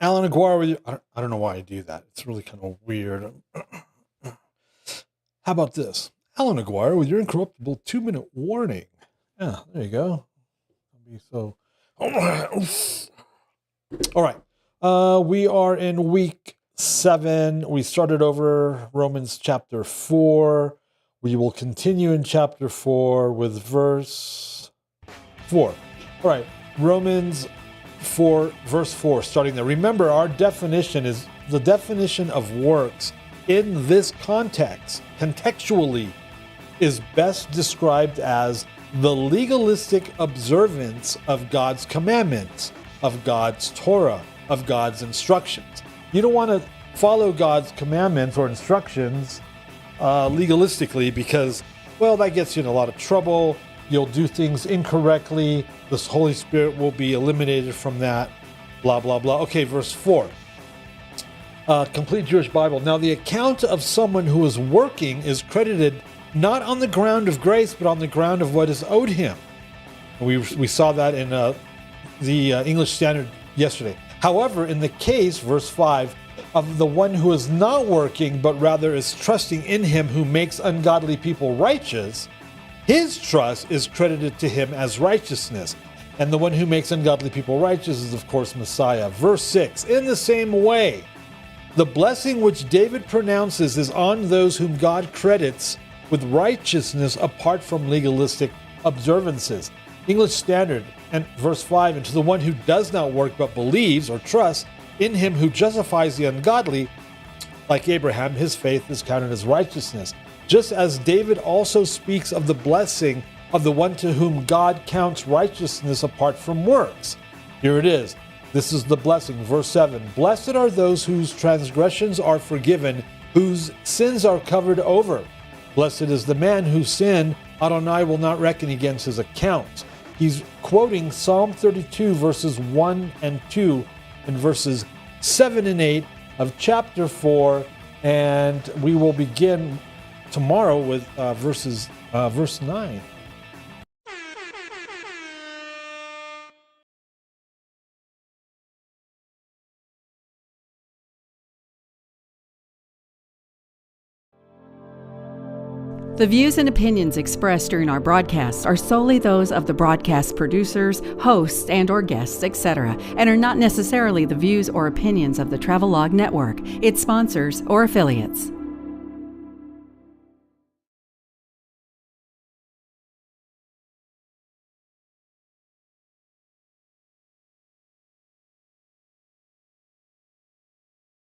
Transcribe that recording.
Allan Aguirre with you. I don't know why I do that. It's really kind of weird. How about this? Allan Aguirre with your Incorruptible 2-minute warning. Yeah, there you go. So, all right. We are in week 7. We started over Romans chapter 4. We will continue in chapter 4 with verse 4. All right. Romans 4, verse 4, starting there. Remember, our definition is the definition of works in this context, contextually, is best described as the legalistic observance of God's commandments, of God's Torah, of God's instructions. You don't want to follow God's commandments or instructions legalistically because, well, that gets you in a lot of trouble. You'll do things incorrectly. The Holy Spirit will be eliminated from that, blah, blah, blah. Okay, verse 4. Complete Jewish Bible. Now, the account of someone who is working is credited not on the ground of grace, but on the ground of what is owed him. We saw that in the English Standard yesterday. However, in the case, verse 5, of the one who is not working, but rather is trusting in him who makes ungodly people righteous, his trust is credited to him as righteousness. And the one who makes ungodly people righteous is, of course, Messiah. Verse 6, in the same way, the blessing which David pronounces is on those whom God credits with righteousness apart from legalistic observances. English Standard, and verse 5, and to the one who does not work but believes or trusts in him who justifies the ungodly, like Abraham, his faith is counted as righteousness. Just as David also speaks of the blessing of the one to whom God counts righteousness apart from works. Here it is. This is the blessing. Verse 7, blessed are those whose transgressions are forgiven, whose sins are covered over. Blessed is the man whose sin Adonai will not reckon against his account. He's quoting Psalm 32, verses 1 and 2, and verses 7 and 8 of chapter 4, and we will begin tomorrow with verse 9. The views and opinions expressed during our broadcasts are solely those of the broadcast producers, hosts, and/or guests, etc., and are not necessarily the views or opinions of the Travelog Network, its sponsors, or affiliates.